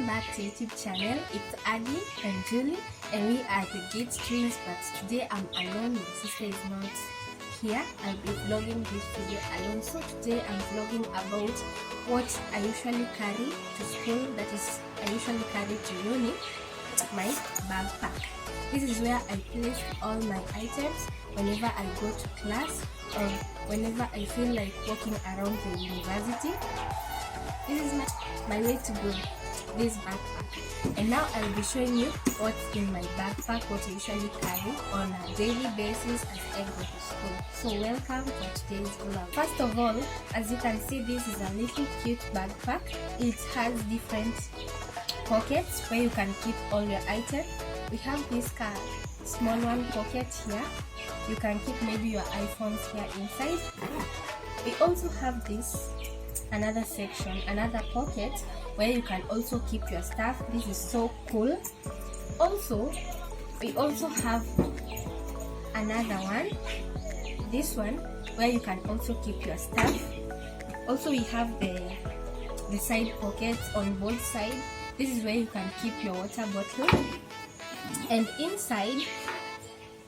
welcome back to YouTube channel. It's Adi and Julie and we are the Gates twins, but today I'm alone. My sister is not here. I'll be vlogging this video alone. So today I'm vlogging about what I usually carry to school, that is I usually carry to uni, my backpack. This is where I place all my items whenever I go to class or whenever I feel like walking around the university. This is my way to go, this backpack. And now I'll be showing you what's in my backpack, what I usually carry on a daily basis as I go to school. So welcome to today's vlog. First of all, as you can see, this is a little cute backpack. It has different pockets where you can keep all your items. We have this small one pocket here. You can keep maybe your iPhones here inside. We also have this another section, another pocket where you can also keep your stuff. This is so cool. Also, we also have another one, this one, where you can also keep your stuff. Also, we have the side pockets on both sides. This is where you can keep your water bottle. And inside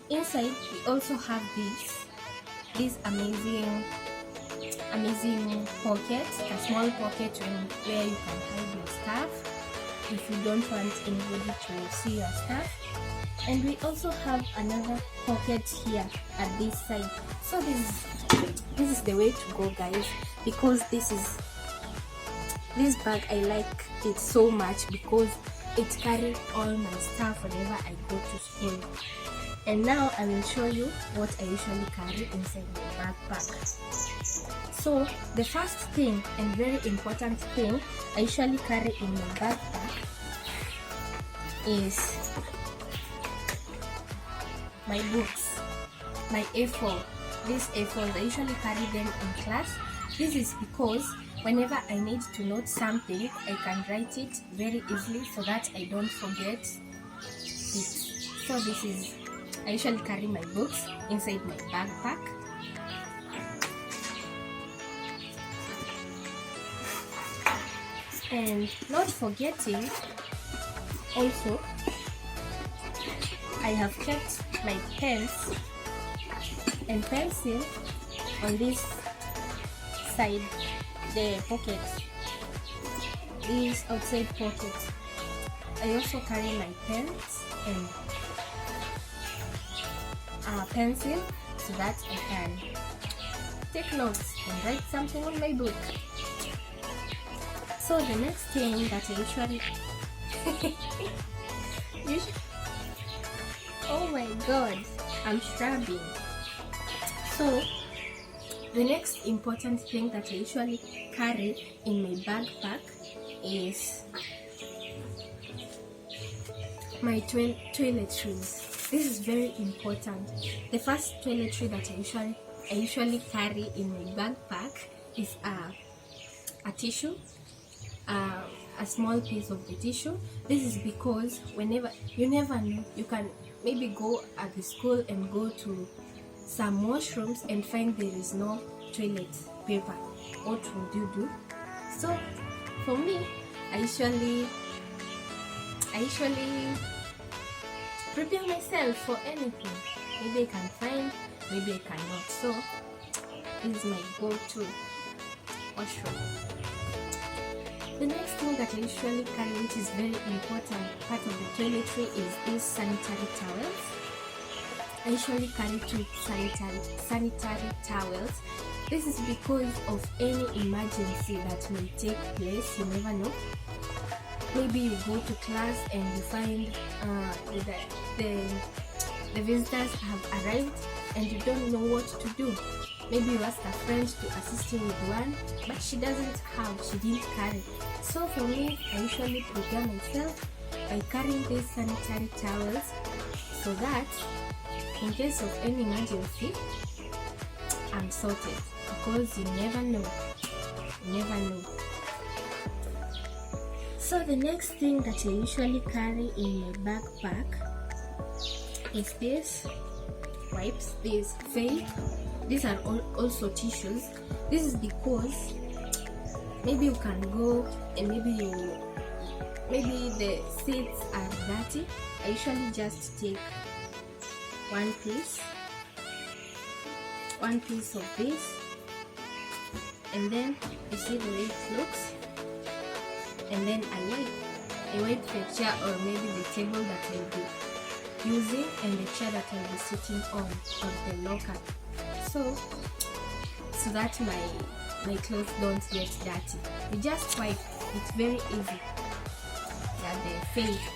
we also have this amazing pocket, a small pocket where you can hide your stuff if you don't want anybody to see your stuff. And we also have another pocket here at this side. So this is the way to go, guys, because this bag, I like it so much because it carries all my stuff whenever I go to school. And now I will show you what I usually carry inside my backpack. So the first thing and very important thing I usually carry in my backpack is my books, my A4. These A4s, I usually carry them in class. This is because whenever I need to note something, I can write it very easily so that I don't forget it. So I usually carry my books inside my backpack. And not forgetting, also, I have kept my pens and pencil on this side, the pockets, these outside pockets. I also carry my pens and pencil so that I can take notes and write something on my book. So the next thing that I usually oh my god, I'm struggling. So the next important thing that I usually carry in my backpack is my toiletries. This is very important. The first toiletry that I usually carry in my backpack is a tissue, a small piece of the tissue. This is because whenever, you never know, you can maybe go at the school and go to some washrooms and find there is no toilet paper. What would you do? So for me, I usually prepare myself for anything. Maybe I can find, maybe I cannot. So this is my go-to washroom. The next thing that I usually carry, which is very important part of the toiletry, is these sanitary towels. I usually carry 2 sanitary towels. This is because of any emergency that may take place. You never know. Maybe you go to class and you find the visitors have arrived and you don't know what to do. Maybe you ask a friend to assist you with one, but she didn't carry. So for me, I usually prepare myself by carrying these sanitary towels so that in case of any emergency, I'm sorted, because you never know. So the next thing that I usually carry in my backpack is this wipes, this fake. These are also tissues. This is because maybe you can go and maybe maybe the seats are dirty, I usually just take one piece of this, and then you see the way it looks, and then I wipe the chair or maybe the table that I'll be using and the chair that I'll be sitting on the locker, so that my clothes don't get dirty. You just wipe. It's very easy. That the face.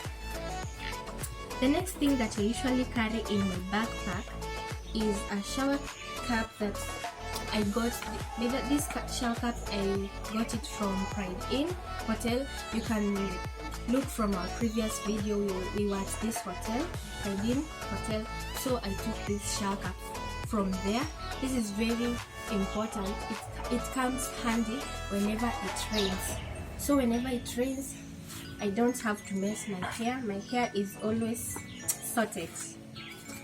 The next thing that I usually carry in my backpack is a shower cap that I got. This shower cap I got it from Pride Inn Hotel. You can look from our previous video. We were at this hotel, Pride Inn Hotel. So I took this shower cap from there. This is very important. It comes handy whenever it rains. So whenever it rains, I don't have to mess my hair. My hair is always sorted.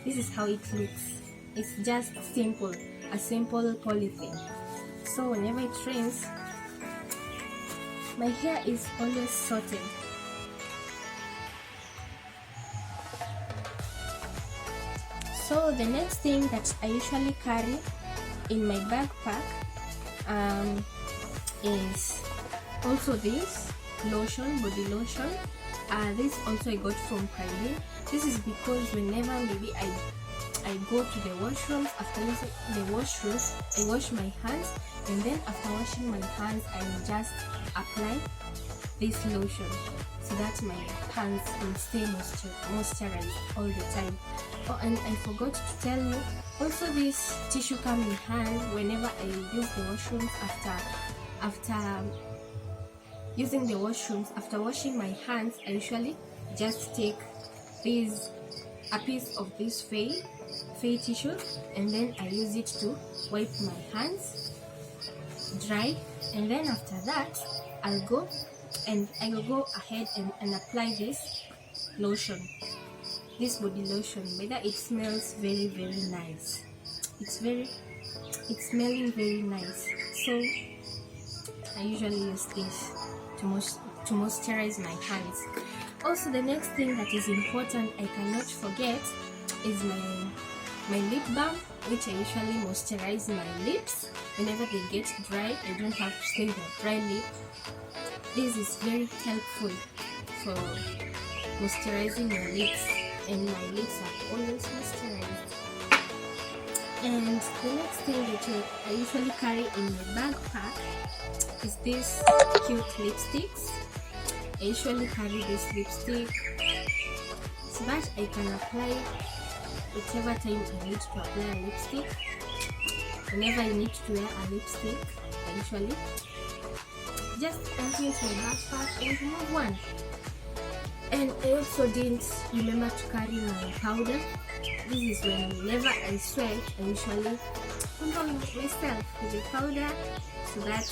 This is how it looks. It's just simple, a simple polythene. So whenever it rains, my hair is always sorted. So the next thing that I usually carry in my backpack is also this lotion, body lotion. This also I got from Pride Inn. This is because whenever maybe I go to the washrooms, after using the washrooms, I wash my hands, and then after washing my hands, I just apply this lotion so that my hands will stay moisturized all the time. Oh, and I forgot to tell you, also this tissue come in hand whenever I use the washrooms after using the washrooms. After washing my hands, I usually just take a piece of this fey tissue, and then I use it to wipe my hands dry, and then after that I'll go ahead and apply this lotion, this body lotion. Whether it smells very nice. It's smelling very nice. So I usually use this to moisturize my hands. Also, the next thing that is important I cannot forget is my lip balm, which I usually moisturize my lips whenever they get dry. I don't have to stay with a dry lip. This is very helpful for moisturizing your lips, and my lips are always moisturized. And the next thing that I usually carry in my backpack is this cute lipsticks. I usually carry this lipstick so that I can apply whichever time I need to apply a lipstick. Whenever I need to wear a lipstick, I usually just empty into my backpack and remove one. And I also didn't remember to carry my powder. This is whenever I sweat, I usually control myself with the powder so that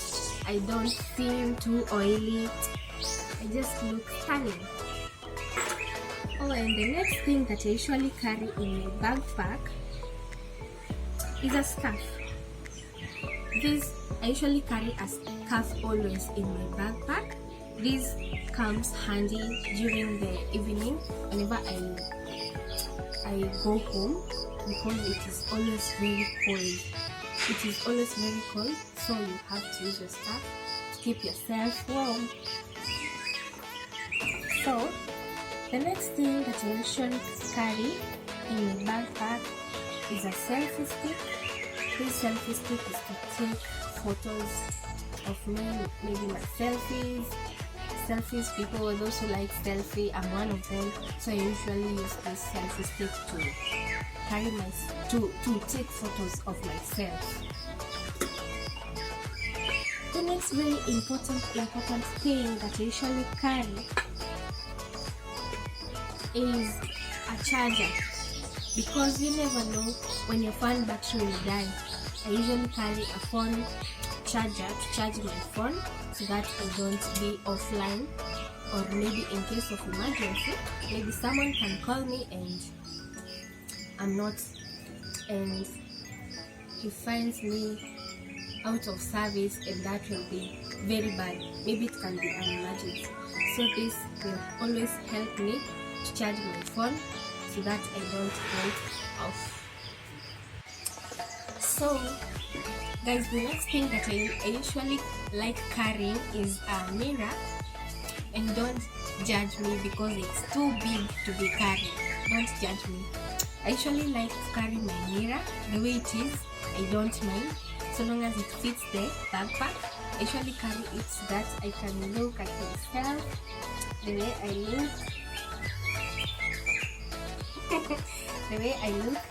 I don't seem too oily. I just look stunning. Oh, and the next thing that I usually carry in my backpack is a scarf. I usually carry a scarf always in my backpack. This comes handy during the evening whenever I go home, because it is always very cold. It is always very cold, so you have to use your scarf to keep yourself warm. So the next thing that I usually carry in my backpack is a selfie stick. This selfie stick is to take photos of me, maybe my selfies, people, those who like selfie. I'm one of them, so I usually use this selfie stick to take photos of myself. The next very important thing that I usually carry is a charger, because you never know when your phone battery will die. I usually carry a phone charger to charge my phone so that I don't be offline, or maybe in case of emergency, maybe someone can call me and I'm not, and he finds me out of service, and that will be very bad. Maybe it can be an emergency. So this will always help me to charge my phone so that I don't go off. So guys, the next thing that I usually like carrying is a mirror. And don't judge me because it's too big to be carried. Don't judge me. I usually like to carry my mirror the way it is. I don't mind, so long as it fits the backpack. I usually carry it so that I can look at myself the way I look. The way I look,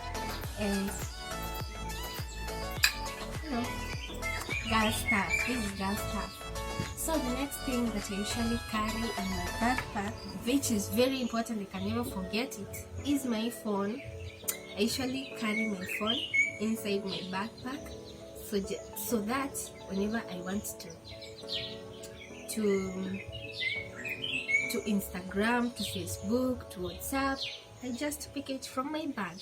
and you know, girl stuff. This is girl stuff. So the next thing that I usually carry in my backpack, which is very important, I can never forget it, is my phone. I usually carry my phone inside my backpack, so that whenever I want to Instagram, to Facebook, to WhatsApp, I just pick it from my bag,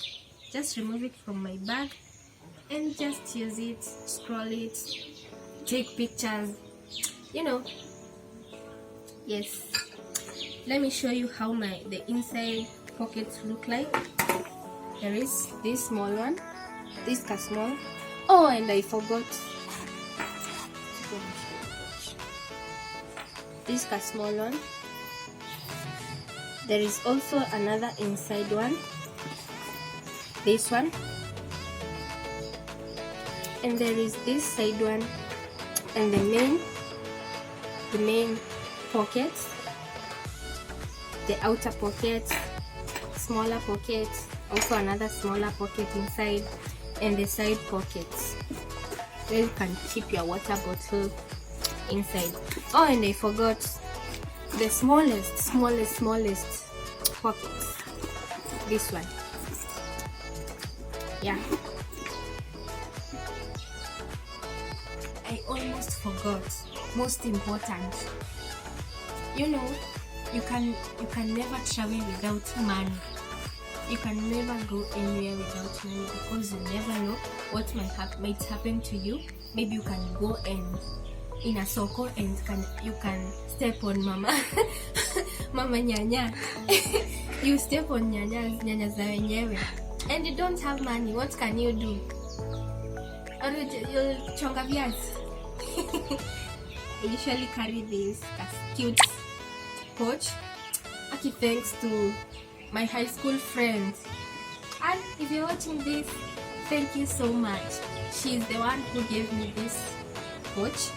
just remove it from my bag and just use it, scroll it, take pictures, you know. Yes, let me show you how the inside pockets look like. There is this small one, this is small. Oh, and I forgot, this is small one. There is also another inside one, this one, and there is this side one, and the main pockets, the outer pocket, smaller pocket, also another smaller pocket inside, and the side pockets where you can keep your water bottle inside. Oh, and I forgot the smallest pockets, this one. Yeah, I almost forgot. Most important, you know, you can never travel without money. You can never go anywhere without money, because you never know what might happen to you. Maybe you can go in a soko and you can step on mama nyanya. You step on nyanya za wenyewe and you don't have money. What can you do? Or you'll chonga viazi. I usually carry this cute pouch. Aki, thanks to my high school friend. And if you're watching this, thank you so much. She's the one who gave me this pouch.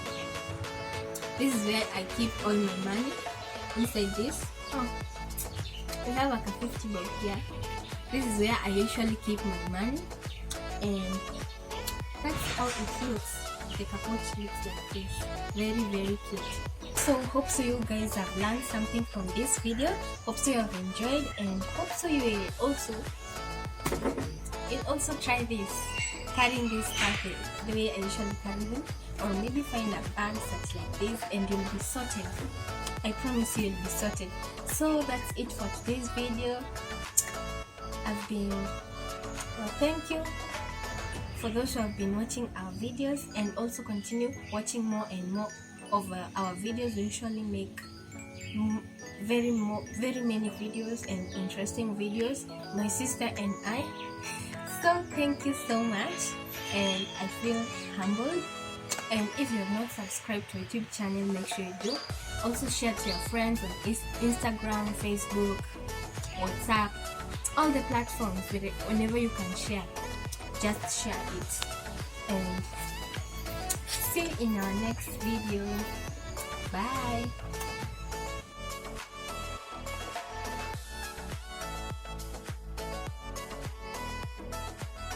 This is where I keep all my money. Inside this, oh, we have like a 50 bob here. This is where I usually keep my money, and that's how it looks. The pouch looks like this. Very, very cute. So hope so you guys have learned something from this video. Hope so you have enjoyed, and hope so you will also try this, carrying this stuff the way I usually carry them, or maybe find a bag such like this and you'll be sorted. I promise you'll be sorted. So that's it for today's video. Thank you for those who have been watching our videos, and also continue watching more and more of our videos. We usually make very many videos and interesting videos, my sister and I. So thank you so much, and I feel humbled. And if you have not subscribed to our YouTube channel, make sure you do. Also share to your friends on Instagram, Facebook, WhatsApp, all the platforms. Whenever you can share, just share it. And see you in our next video. Bye.